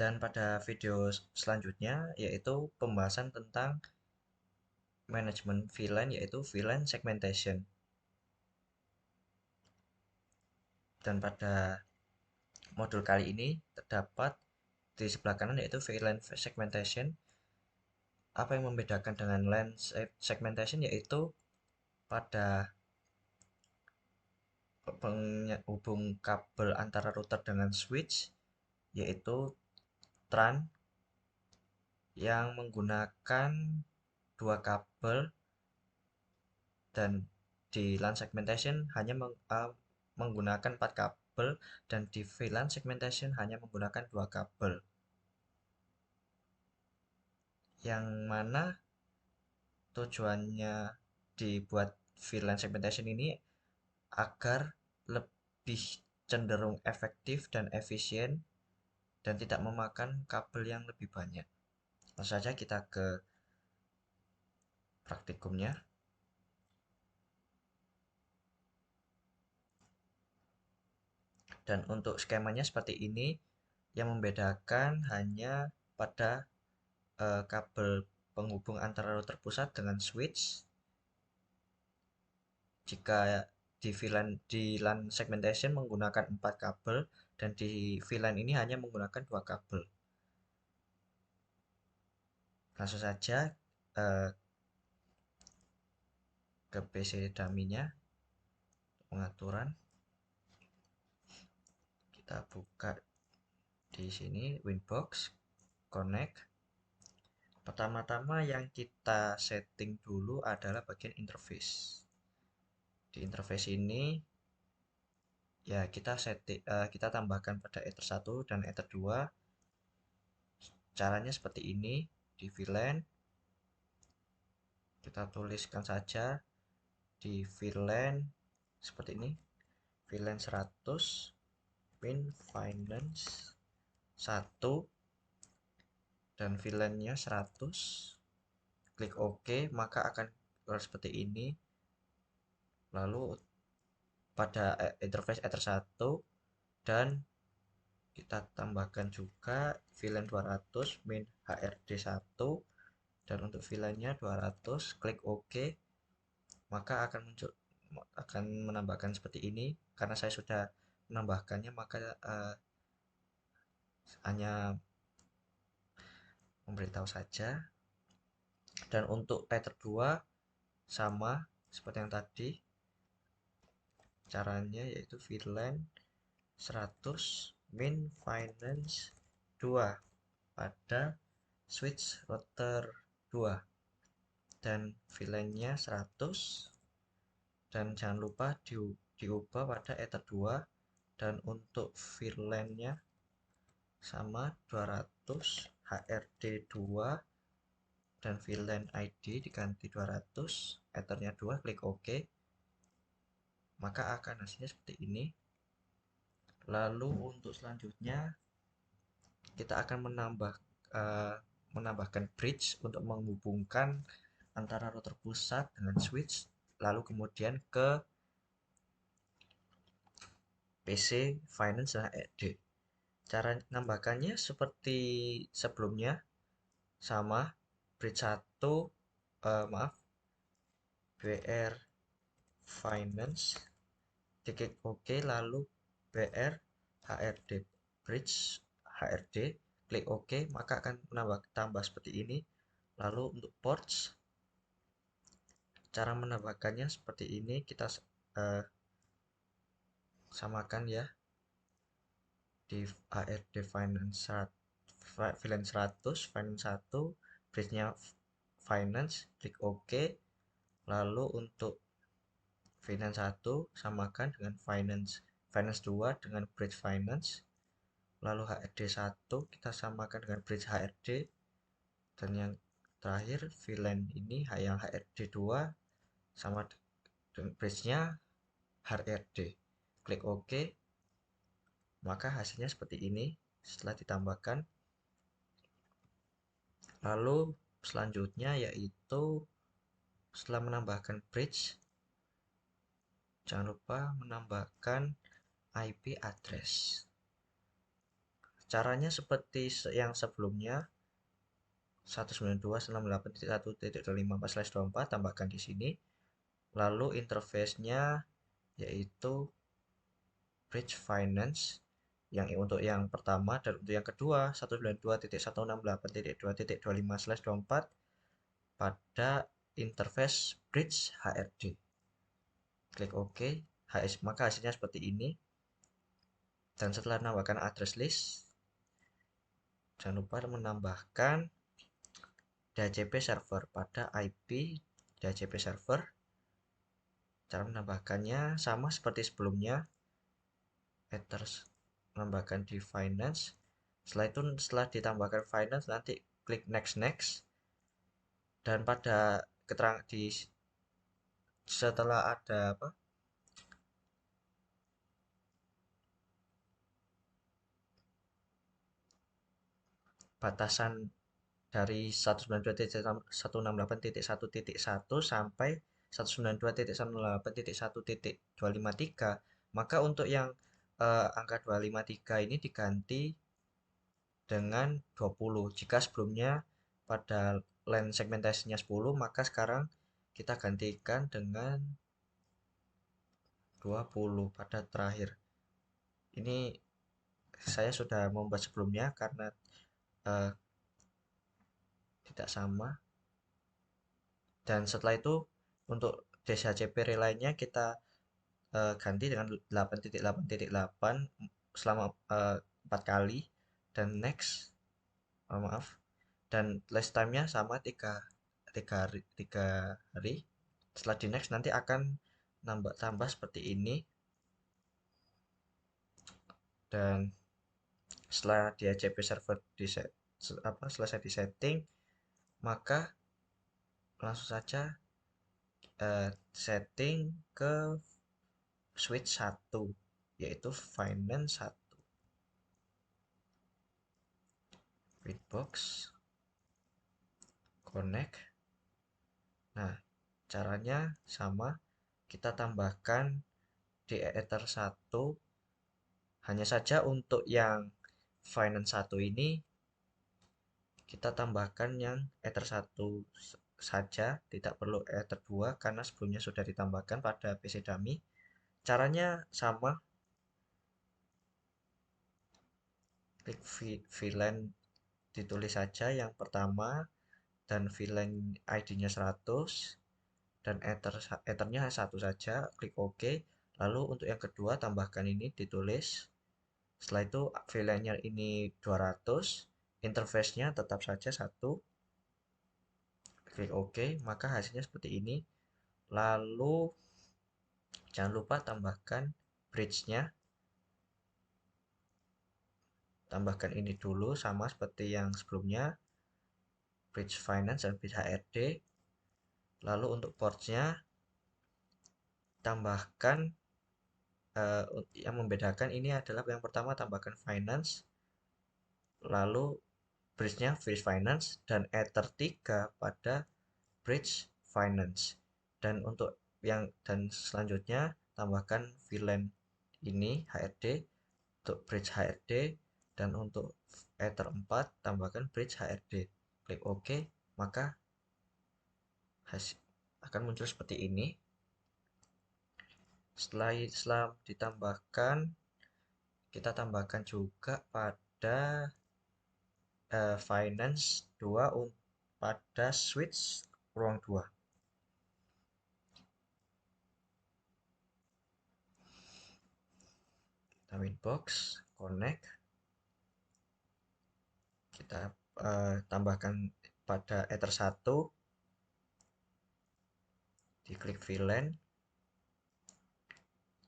Dan pada video selanjutnya yaitu pembahasan tentang manajemen VLAN yaitu VLAN segmentation. Dan pada modul kali ini terdapat di sebelah kanan yaitu VLAN segmentation. Apa yang membedakan dengan LAN segmentation yaitu pada penghubung kabel antara router dengan switch yaitu TRAN yang menggunakan dua kabel, dan di LAN segmentation hanya menggunakan 4 kabel, dan di VLAN segmentation hanya menggunakan 2 kabel. Yang mana tujuannya dibuat VLAN segmentation ini agar lebih cenderung efektif dan efisien dan tidak memakan kabel yang lebih banyak. Langsung saja kita ke praktikumnya. Dan untuk skemanya seperti ini, yang membedakan hanya pada kabel penghubung antara router pusat dengan switch. Jika di LAN segmentation menggunakan 4 kabel, dan di VLAN ini hanya menggunakan 2 kabel. Langsung saja ke PC dummy-nya, pengaturan. Kita buka di sini Winbox, connect. Pertama-tama yang kita setting dulu adalah bagian interface. Di interface ini ya kita tambahkan pada Ether 1 dan Ether 2. Caranya seperti ini. Di VLAN kita tuliskan saja di VLAN seperti ini, VLAN 100 min finance 1, dan VLAN-nya 100. Klik OK, maka akan keluar seperti ini. Lalu pada interface Ether 1, dan kita tambahkan juga VLAN 200 min HRD 1, dan untuk VLAN-nya 200. Klik OK, maka akan menambahkan seperti ini. Karena saya sudah menambahkannya, maka hanya memberitahu saja. Dan untuk Ether 2 sama seperti yang tadi. Caranya yaitu VLAN 100 min finance 2 pada switch router 2, dan VLAN-nya 100, dan jangan lupa diubah pada Ether 2, dan untuk VLAN-nya sama 200 HRD 2, dan VLAN ID diganti 200, Ethernya 2. Klik OK, maka akan hasilnya seperti ini. Lalu untuk selanjutnya kita akan menambahkan bridge untuk menghubungkan antara router pusat dengan switch, lalu kemudian ke PC finance dan HRD. Cara menambahkannya seperti sebelumnya, sama. Bridge 1 BR finance, diklik OK, lalu BR HRD bridge HRD, klik OK, maka akan tambah seperti ini. Lalu untuk ports, cara menambahkannya seperti ini. Kita samakan ya, di HRD finance VLAN 100 finance 1, bridge-nya finance, klik OK. Lalu untuk finance 1 samakan dengan finance 2 dengan bridge finance. Lalu HRD 1 kita samakan dengan bridge HRD, dan yang terakhir VLAN ini yang HRD 2 sama dengan bridge-nya HRD. Klik OK, maka hasilnya seperti ini setelah ditambahkan. Lalu selanjutnya yaitu setelah menambahkan bridge, jangan lupa menambahkan IP address. Caranya seperti yang sebelumnya, 192.168.1.25/24 tambahkan di sini. Lalu interface-nya yaitu Bridge Finance yang untuk yang pertama, dan untuk yang kedua 192.168.2.25/24 pada interface Bridge HRD. Klik OK, maka hasilnya seperti ini. Dan setelah menambahkan address list, jangan lupa menambahkan DHCP server pada IP DHCP server. Cara menambahkannya sama seperti sebelumnya, Ethers menambahkan di finance. Setelah ditambahkan finance, nanti klik next, dan pada keterangan setelah ada batasan dari 192.168.1.1 sampai 192.168.1.253, maka untuk yang angka 253 ini diganti dengan 20. Jika sebelumnya pada line segmentasinya 10, maka sekarang kita gantikan dengan 20 pada terakhir. Ini saya sudah membuat sebelumnya karena uh, tidak sama. Dan setelah itu untuk DHCP lainnya kita ganti dengan 8.8.8 selama 4 kali, dan next, maaf, dan last time-nya sama 3 hari. Setelah di next nanti akan tambah seperti ini. Dan setelah DHCP server selesai di setting, maka langsung saja setting ke switch 1, yaitu finance 1. Bitbox connect. Nah, caranya sama, kita tambahkan di Ether 1. Hanya saja untuk yang finance 1 ini kita tambahkan yang Ether 1 saja, tidak perlu Ether 2 karena sebelumnya sudah ditambahkan pada PC dummy. Caranya sama, klik VLAN, ditulis saja yang pertama, dan VLAN ID-nya 100, dan Ethernya 1 saja, klik OK. Lalu untuk yang kedua tambahkan ini, ditulis. Setelah itu VLAN-nya ini 200, interface-nya tetap saja 1, klik OK, maka hasilnya seperti ini. Lalu jangan lupa tambahkan bridge-nya. Tambahkan ini dulu sama seperti yang sebelumnya, bridge finance dan bridge HRD. Lalu untuk ports-nya tambahkan yang membedakan ini adalah yang pertama tambahkan finance, lalu bridge-nya bridge finance, dan Ether 3 pada bridge finance. Dan untuk selanjutnya tambahkan VLAN ini HRD untuk bridge HRD, dan untuk Ether 4 tambahkan bridge HRD. Klik OK, maka hasil akan muncul seperti ini. Setelah ditambahkan, kita tambahkan juga pada finance 2 pada switch ruang 2. Kita Winbox connect, kita tambahkan pada Ether 1, diklik VLAN,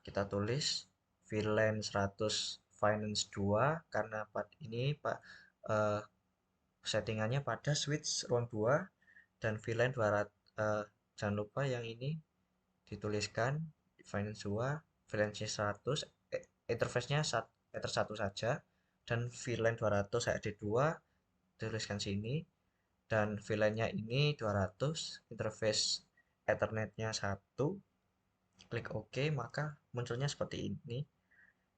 kita tulis VLAN 100 finance 2 karena ini settingannya pada switch ruang 2, dan VLAN 200. Jangan lupa yang ini dituliskan finance 2, VLAN 100, interface-nya Ether 1 saja, dan VLAN 200 HRD 2 tuliskan sini, dan VLAN-nya ini 200, interface Ethernet-nya 1, klik OK, maka munculnya seperti ini.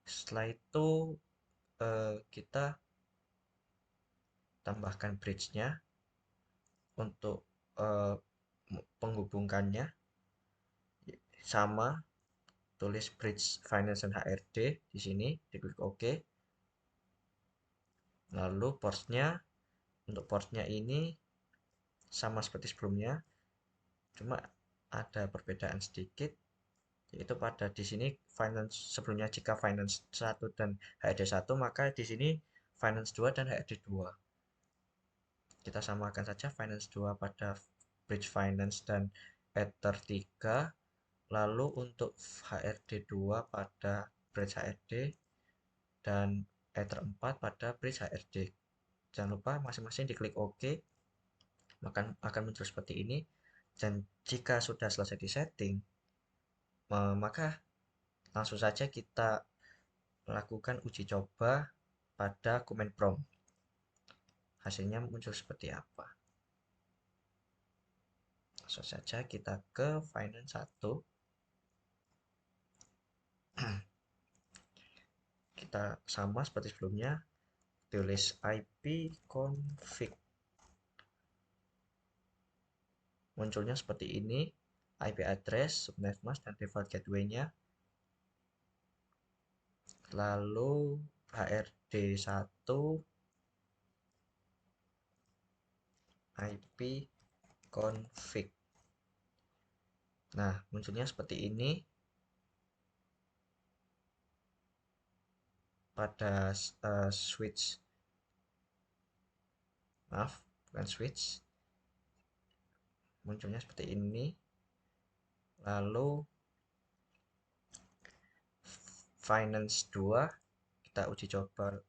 Setelah itu kita tambahkan bridge-nya untuk penghubungkannya, sama tulis bridge finance dan HRD di sini, diklik OK. Lalu portnya, untuk portnya ini sama seperti sebelumnya, cuma ada perbedaan sedikit, yaitu pada di sini finance sebelumnya jika finance 1 dan HRD 1, maka di sini finance 2 dan HRD 2. Kita samakan saja finance 2 pada bridge finance dan ether 3, lalu untuk HRD 2 pada bridge HRD dan ether 4 pada bridge HRD. Jangan lupa masing-masing diklik OK, maka akan muncul seperti ini. Dan jika sudah selesai di setting, maka langsung saja kita lakukan uji coba pada command prompt. Hasilnya muncul seperti apa? Langsung saja kita ke finance 1. Kita sama seperti sebelumnya, tulis IP config. Munculnya seperti ini, IP address, subnet mask, dan default gateway-nya. Lalu HRD 1 IP config. Nah, munculnya seperti ini pada switch. Maaf, bukan switch. Munculnya seperti ini. Lalu finance 2 kita uji coba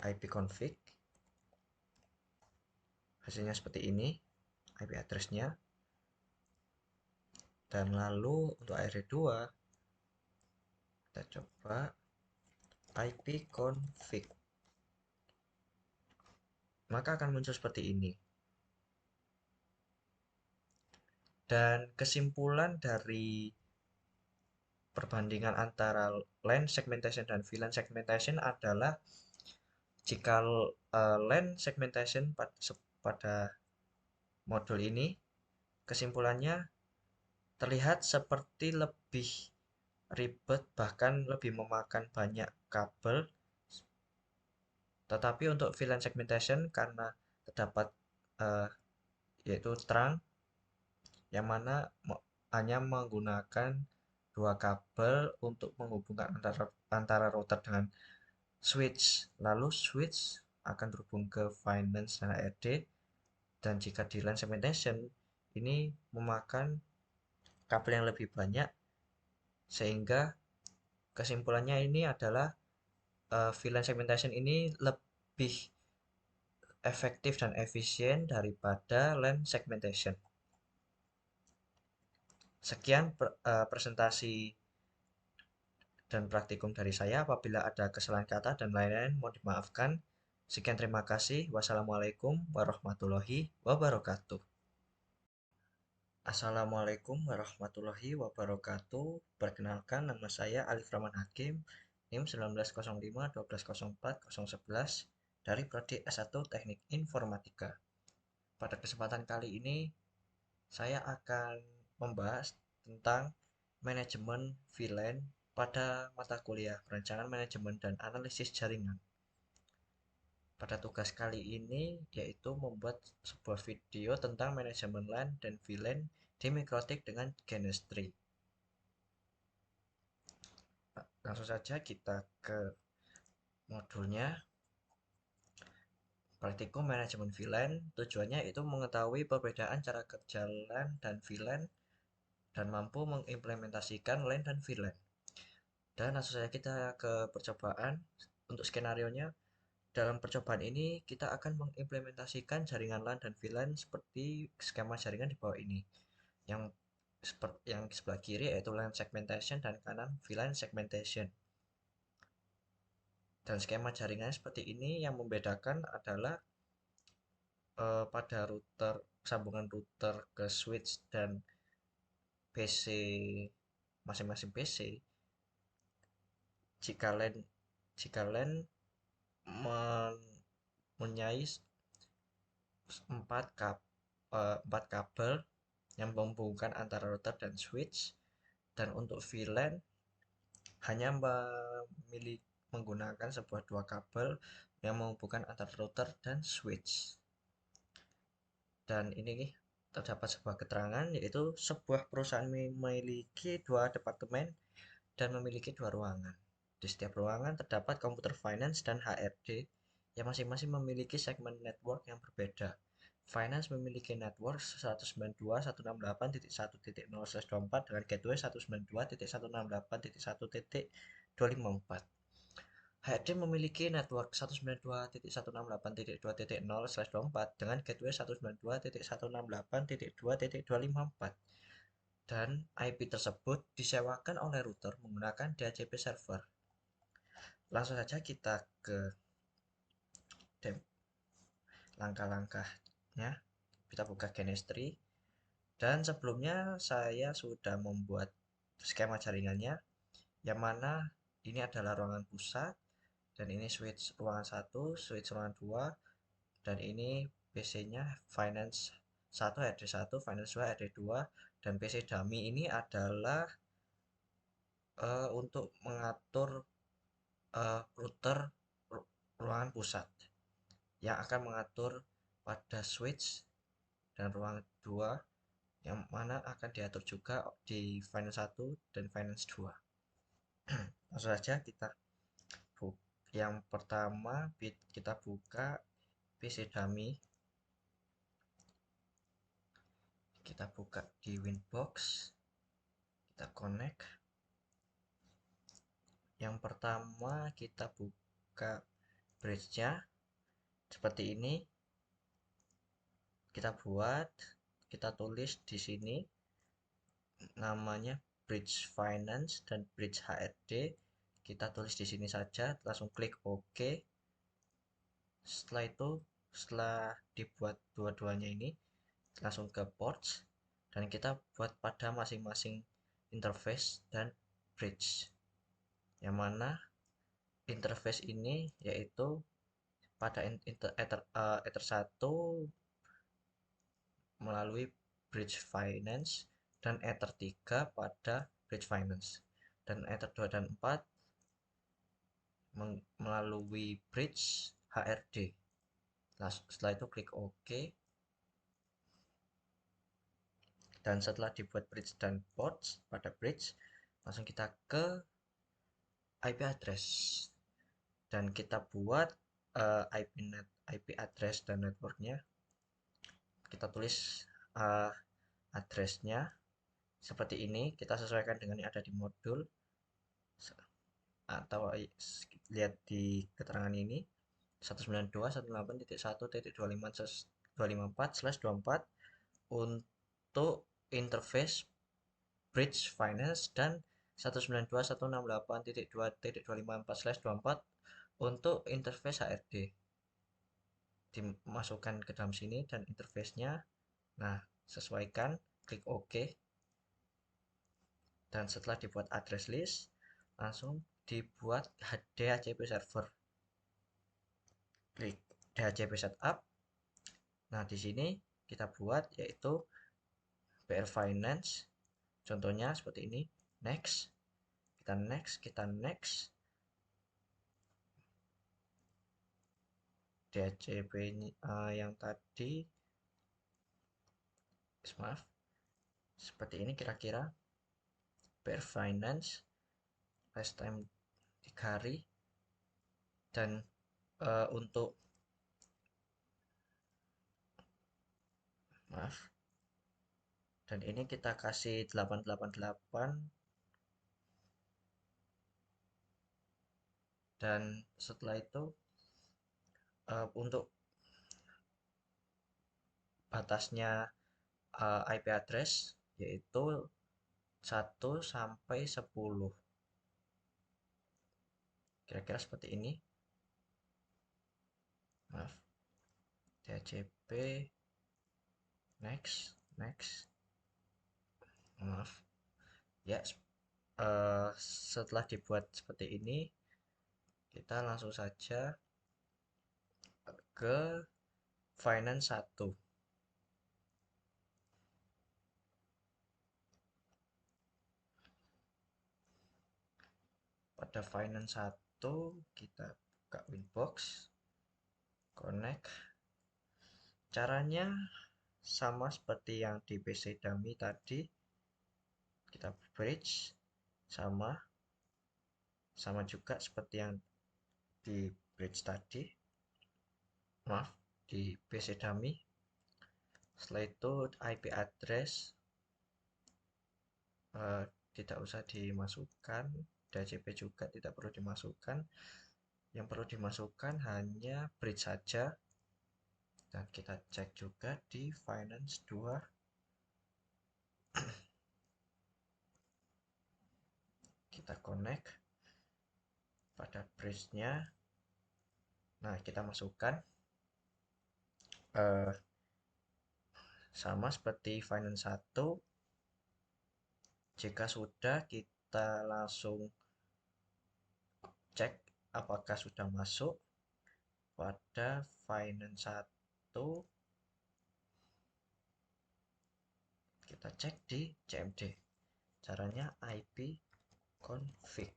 IP config. Hasilnya seperti ini, IP address-nya. Dan lalu untuk ARD 2 kita coba IP config. Maka akan muncul seperti ini. Dan kesimpulan dari perbandingan antara LAN segmentation dan VLAN segmentation adalah jika LAN segmentation pada modul ini, kesimpulannya terlihat seperti lebih ribet, bahkan lebih memakan banyak kabel. Tetapi untuk VLAN segmentation karena terdapat yaitu trunk yang mana hanya menggunakan 2 kabel untuk menghubungkan antara router dengan switch. Lalu switch akan terhubung ke finance dan HRD. Dan jika di LAN segmentation ini memakan kabel yang lebih banyak, sehingga kesimpulannya ini adalah VLAN segmentation ini lebih efektif dan efisien daripada LAN segmentation. Sekian presentasi dan praktikum dari saya. Apabila ada kesalahan kata dan lain-lain, mohon dimaafkan. Sekian, terima kasih. Wassalamualaikum warahmatullahi wabarakatuh. Assalamualaikum warahmatullahi wabarakatuh. Perkenalkan, nama saya Alif Rahman Hakim, NIM 1905 dari Prodi S1 Teknik Informatika. Pada kesempatan kali ini, saya akan membahas tentang manajemen VLAN pada mata kuliah Perencanaan Manajemen dan Analisis Jaringan. Pada tugas kali ini yaitu membuat sebuah video tentang manajemen LAN dan VLAN di Mikrotik dengan Genestry. Langsung saja kita ke modulnya. Praktikum manajemen VLAN tujuannya itu mengetahui perbedaan cara kerja LAN dan VLAN dan mampu mengimplementasikan LAN dan VLAN. Dan langsung saja kita ke percobaan. Untuk skenario-nya, dalam percobaan ini kita akan mengimplementasikan jaringan LAN dan VLAN seperti skema jaringan di bawah ini. Yang sebelah kiri yaitu LAN segmentation dan kanan VLAN segmentation. Dan skema jaringan seperti ini, yang membedakan adalah pada router, sambungan router ke switch dan PC masing-masing PC. Jika LAN mempunyai 4 kabel yang menghubungkan antara router dan switch, dan untuk VLAN hanya menggunakan sebuah 2 kabel yang menghubungkan antara router dan switch. Dan ini terdapat sebuah keterangan, yaitu sebuah perusahaan memiliki 2 departemen dan memiliki 2 ruangan. Di setiap ruangan terdapat komputer finance dan HRD yang masing-masing memiliki segmen network yang berbeda. Finance memiliki network 192.168.1.0/24 dengan gateway 192.168.1.254. HRD memiliki network 192.168.2.0/24 dengan gateway 192.168.2.254, dan IP tersebut disewakan oleh router menggunakan DHCP server. Langsung saja kita ke langkah-langkahnya. Kita buka Genestry, dan sebelumnya saya sudah membuat skema jaringannya, yang mana ini adalah ruangan pusat, dan ini switch ruangan 1, switch ruangan 2, dan ini PC-nya Finance 1, RD1, Finance 2, RD2, dan PC dummy ini adalah untuk mengatur router ruangan pusat yang akan mengatur pada switch dan ruang 2, yang mana akan diatur juga di Finance 1 dan Finance 2. Langsung saja kita yang pertama kita buka PC dummy. Kita buka di Winbox, kita connect. Yang pertama kita buka bridge-nya seperti ini. Kita tulis di sini namanya Bridge Finance dan Bridge HRD. Kita tulis di sini saja, langsung klik OK. Setelah dibuat dua-duanya ini, langsung ke ports, dan kita buat pada masing-masing interface dan bridge, yang mana interface ini yaitu pada Ether 1 melalui Bridge Finance, dan Ether 3 pada Bridge Finance, dan Ether 2 dan 4 melalui Bridge HRD. Nah, setelah itu klik OK, dan setelah dibuat bridge dan ports pada bridge, langsung kita ke IP address, dan kita buat IP address dan networknya. Kita tulis addressnya seperti ini, kita sesuaikan dengan yang ada di modul, atau lihat di keterangan ini 192.168.1.254/24 untuk interface Bridge Finance, dan 192.168.2.254/24 untuk interface HRD. Dimasukkan ke dalam sini dan interface-nya. Nah, sesuaikan, klik OK. Dan setelah dibuat address list, langsung dibuat DHCP server. Klik DHCP setup. Nah, di sini kita buat yaitu BR Finance. Contohnya seperti ini. Next. Kita next. DHCP yang tadi, maaf, seperti ini kira-kira. BR Finance, last time 3 hari, dan untuk maaf, dan ini kita kasih 888, dan setelah itu untuk batasnya IP address yaitu 1 sampai 10, kira-kira seperti ini. Maaf, DHCP next. Maaf ya, setelah dibuat seperti ini, kita langsung saja ke Finance 1. Pada Finance 1 kita buka Winbox, connect. Caranya sama seperti yang di PC dummy tadi, kita bridge, sama juga seperti yang di bridge tadi, maaf, di PC dummy. Setelah itu IP address tidak usah dimasukkan, DHCP juga tidak perlu dimasukkan. Yang perlu dimasukkan hanya bridge saja. Dan kita cek juga di Finance 2. Kita connect pada bridge-nya. Nah, kita masukkan sama seperti Finance 1. Jika sudah, kita langsung cek apakah sudah masuk pada Finance 1. Kita cek di CMD. Caranya IP config.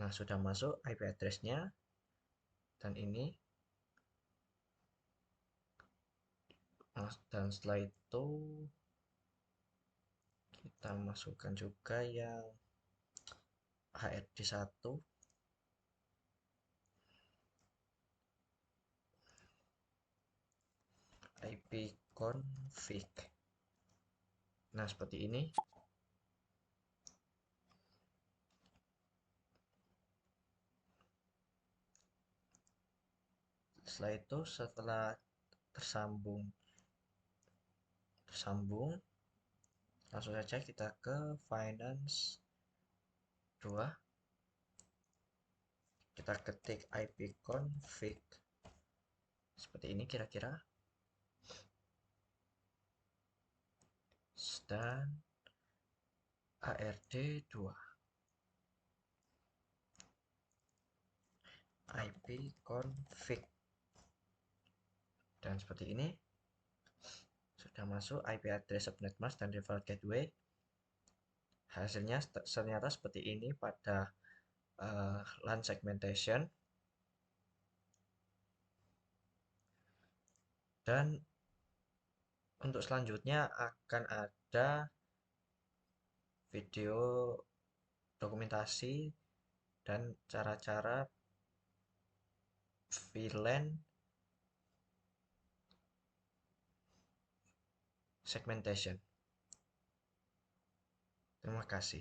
Nah, sudah masuk IP address-nya. Dan ini. Nah, dan setelah itu kita masukkan juga yang HRD 1. IP config. Nah, seperti ini. Setelah itu, setelah tersambung, langsung saja kita ke Finance 2. Kita ketik IP config. Seperti ini kira-kira. Dan ARD 2. IP config. Dan seperti ini. Sudah masuk IP address subnet mask dan default gateway. Hasilnya ternyata seperti ini pada LAN segmentation. Dan untuk selanjutnya akan ada video dokumentasi dan cara-cara VLAN segmentation. Terima kasih.